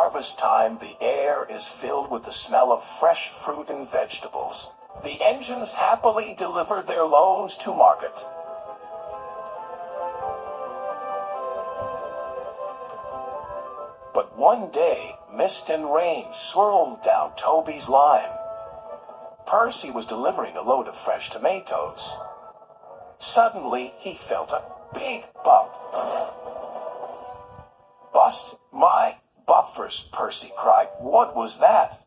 harvest time, the air is filled with the smell of fresh fruit and vegetables. The engines happily deliver their loads to market. But one day, mist and rain swirled down Toby's line. Percy was delivering a load of fresh tomatoes. Suddenly, he felt a big bump. "Bust my buffers," Percy cried. "What was that?"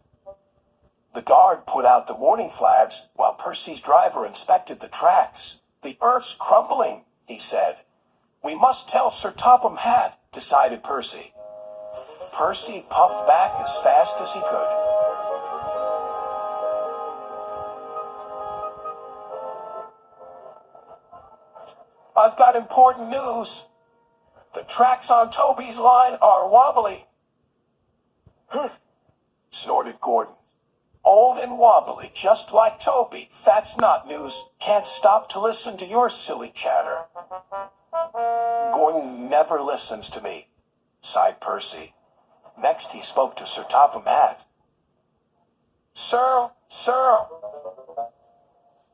The guard put out the warning flags while Percy's driver inspected the tracks. "The earth's crumbling," he said. "We must tell Sir Topham Hatt," decided Percy. Percy puffed back as fast as he could. "I've got important news. The tracks on Toby's line are wobbly." Snorted Gordon. "Old and wobbly, just like Toby. That's not news. Can't stop to listen to your silly chatter." "Gordon never listens to me," sighed Percy. Next he spoke to Sir Topham Hatt. Sir.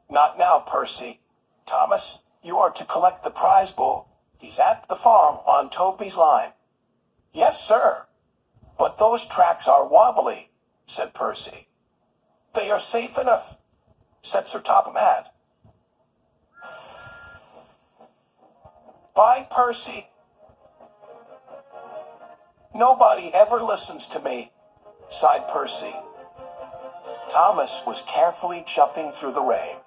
"Not now, Percy. Thomas, you are to collect the prize bull. He's at the farm on Toby's line." "Yes, sir." "But those tracks are wobbly," said Percy. "They are safe enough," said Sir Topham Hatt. "Bye, Percy." "Nobody ever listens to me," sighed Percy. Thomas was carefully chuffing through the rain.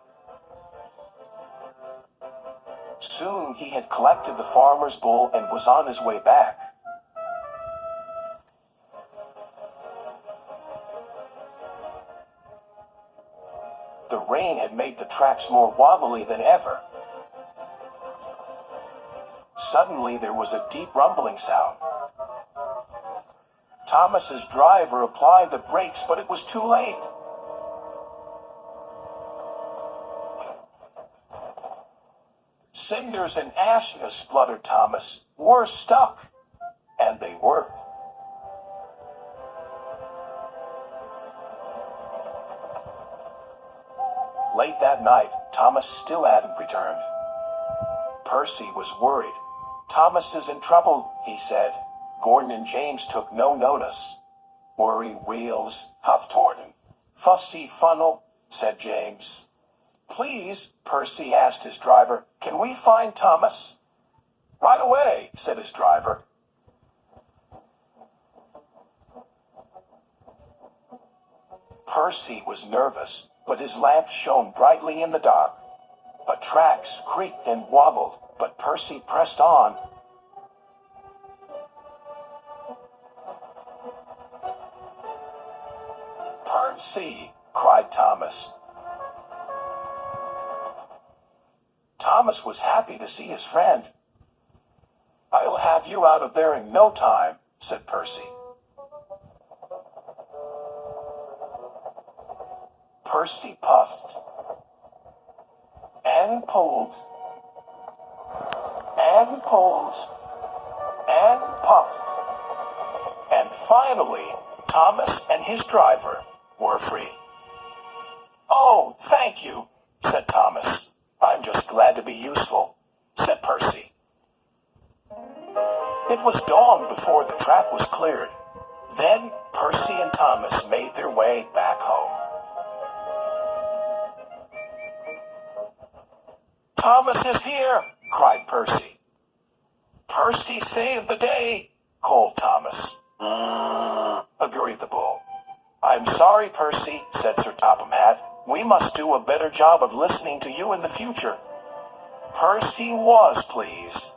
Soon he had collected the farmer's bull and was on his way back. The rain had made the tracks more wobbly than ever. Suddenly there was a deep rumbling sound. Thomas's driver applied the brakes, but it was too late. "Cinders and ashes," spluttered Thomas. "We're stuck." And they were. Late that night, Thomas still hadn't returned. Percy was worried. "Thomas is in trouble," he said. Gordon and James took no notice. "Worry wheels," huffed Gordon. "Fussy funnel," said James. "Please," Percy asked his driver, "can we find Thomas?" "Right away," said his driver. Percy was nervous, but his lamp shone brightly in the dark. The tracks creaked and wobbled, but Percy pressed on. "Percy!" cried Thomas. Thomas was happy to see his friend. "I'll have you out of there in no time," said Percy. Percy puffed and pulled and pulled and puffed, and finally Thomas and his driver were free. "Oh, thank you," said Thomas. "I'm just glad to be useful," said Percy. It was dawn before the track was cleared. Then Percy and Thomas made their way back home. "Thomas is here!" cried Percy. "Percy saved the day!" called Thomas. Agreed the bull. "I'm sorry, Percy," said Sir Topham Hatt. "We must do a better job of listening to you in the future." Percy was pleased.